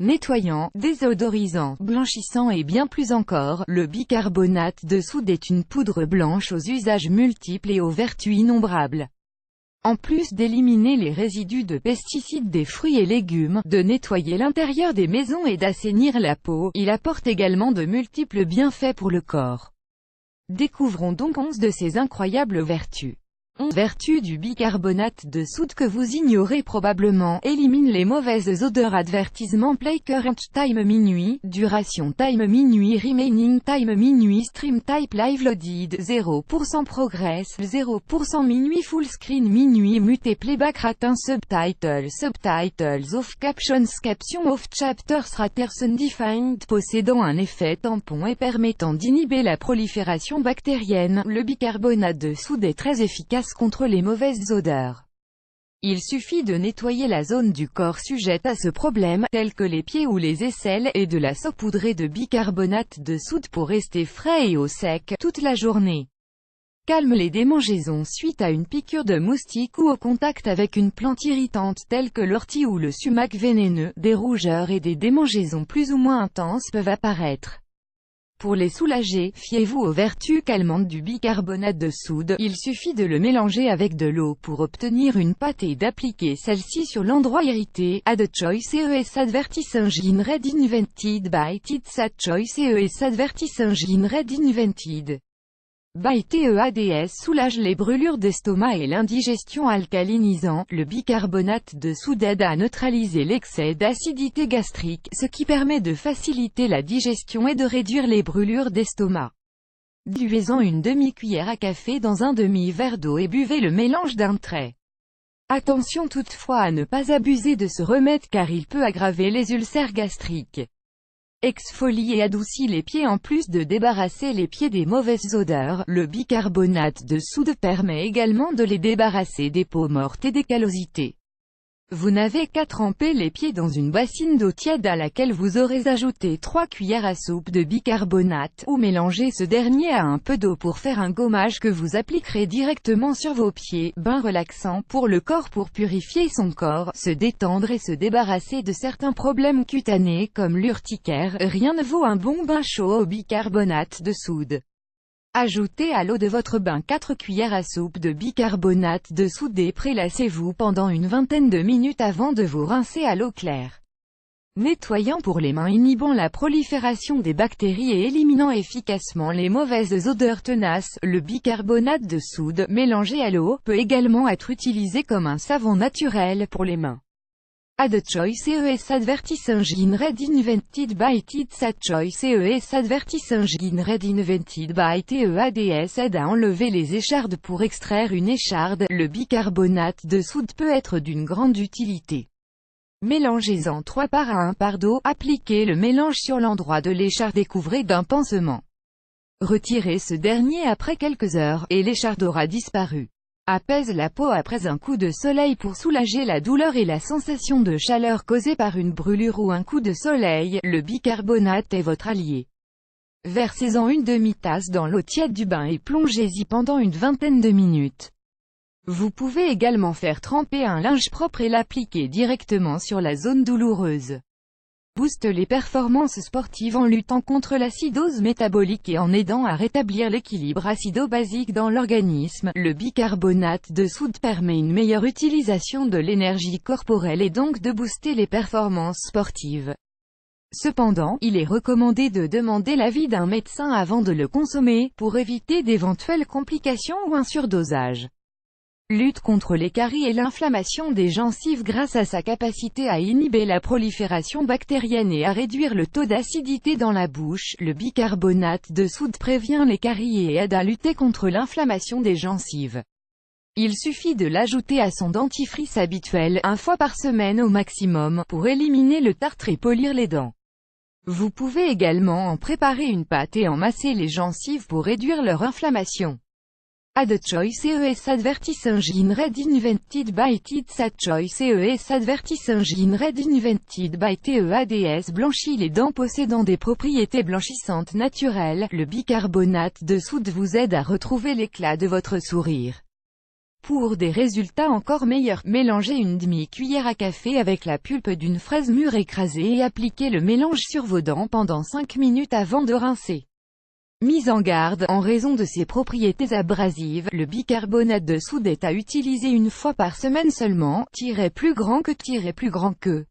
Nettoyant, désodorisant, blanchissant et bien plus encore, le bicarbonate de soude est une poudre blanche aux usages multiples et aux vertus innombrables. En plus d'éliminer les résidus de pesticides des fruits et légumes, de nettoyer l'intérieur des maisons et d'assainir la peau, il apporte également de multiples bienfaits pour le corps. Découvrons donc 11 de ces incroyables vertus. 11 vertus du bicarbonate de soude que vous ignorez probablement. Élimine les mauvaises odeurs. Avertissement: play current time minuit, duration time minuit, remaining time minuit, stream type live loaded, 0% progress, 0% minuit, full screen minuit, muté playback ratin, subtitles off, captions off, chapters raters undefined, possédant un effet tampon et permettant d'inhiber la prolifération bactérienne. Le bicarbonate de soude est très efficace contre les mauvaises odeurs. Il suffit de nettoyer la zone du corps sujette à ce problème, telle que les pieds ou les aisselles, et de la saupoudrer de bicarbonate de soude pour rester frais et au sec, toute la journée. Calme les démangeaisons suite à une piqûre de moustique ou au contact avec une plante irritante telle que l'ortie ou le sumac vénéneux. Des rougeurs et des démangeaisons plus ou moins intenses peuvent apparaître. Pour les soulager, fiez-vous aux vertus calmantes du bicarbonate de soude. Il suffit de le mélanger avec de l'eau pour obtenir une pâte et d'appliquer celle-ci sur l'endroit irrité. Add choice ES advertising red invented by TEADS. Choice ES advertising red invented by TEADS soulage les brûlures d'estomac et l'indigestion. Alcalinisant, le bicarbonate de soude aide à neutraliser l'excès d'acidité gastrique, ce qui permet de faciliter la digestion et de réduire les brûlures d'estomac. Diluez-en une demi-cuillère à café dans un demi-verre d'eau et buvez le mélange d'un trait. Attention toutefois à ne pas abuser de ce remède car il peut aggraver les ulcères gastriques. Exfolie et adoucit les pieds. En plus de débarrasser les pieds des mauvaises odeurs, le bicarbonate de soude permet également de les débarrasser des peaux mortes et des callosités. Vous n'avez qu'à tremper les pieds dans une bassine d'eau tiède à laquelle vous aurez ajouté 3 cuillères à soupe de bicarbonate, ou mélanger ce dernier à un peu d'eau pour faire un gommage que vous appliquerez directement sur vos pieds. Bain relaxant pour le corps pour purifier son corps, se détendre et se débarrasser de certains problèmes cutanés comme l'urticaire. Rien ne vaut un bon bain chaud au bicarbonate de soude. Ajoutez à l'eau de votre bain 4 cuillères à soupe de bicarbonate de soude et prélassez-vous pendant une vingtaine de minutes avant de vous rincer à l'eau claire. Nettoyant pour les mains, inhibant la prolifération des bactéries et éliminant efficacement les mauvaises odeurs tenaces, le bicarbonate de soude, mélangé à l'eau, peut également être utilisé comme un savon naturel pour les mains. Add choice ES advertising red invented by TEADS. Choice ES advertising red invented by TEADS aide à enlever les échardes pour extraire une écharde. Le bicarbonate de soude peut être d'une grande utilité. Mélangez-en 3 parts à 1 part d'eau, appliquez le mélange sur l'endroit de l'écharde et couvrez d'un pansement. Retirez ce dernier après quelques heures, et l'écharde aura disparu. Apaise la peau après un coup de soleil pour soulager la douleur et la sensation de chaleur causée par une brûlure ou un coup de soleil. Le bicarbonate est votre allié. Versez-en une demi-tasse dans l'eau tiède du bain et plongez-y pendant une vingtaine de minutes. Vous pouvez également faire tremper un linge propre et l'appliquer directement sur la zone douloureuse. Booste les performances sportives en luttant contre l'acidose métabolique et en aidant à rétablir l'équilibre acido-basique dans l'organisme. Le bicarbonate de soude permet une meilleure utilisation de l'énergie corporelle et donc de booster les performances sportives. Cependant, il est recommandé de demander l'avis d'un médecin avant de le consommer, pour éviter d'éventuelles complications ou un surdosage. Lutte contre les caries et l'inflammation des gencives grâce à sa capacité à inhiber la prolifération bactérienne et à réduire le taux d'acidité dans la bouche. Le bicarbonate de soude prévient les caries et aide à lutter contre l'inflammation des gencives. Il suffit de l'ajouter à son dentifrice habituel, 1 fois par semaine au maximum, pour éliminer le tartre et polir les dents. Vous pouvez également en préparer une pâte et en masser les gencives pour réduire leur inflammation. Add choice ES advertising red invented by TEADS. Choice ES advertising red invented by TEADS blanchit les dents possédant des propriétés blanchissantes naturelles. Le bicarbonate de soude vous aide à retrouver l'éclat de votre sourire. Pour des résultats encore meilleurs, mélangez une demi-cuillère à café avec la pulpe d'une fraise mûre écrasée et appliquez le mélange sur vos dents pendant 5 minutes avant de rincer. Mise en garde, en raison de ses propriétés abrasives, le bicarbonate de soude est à utiliser une fois par semaine seulement, plus grand que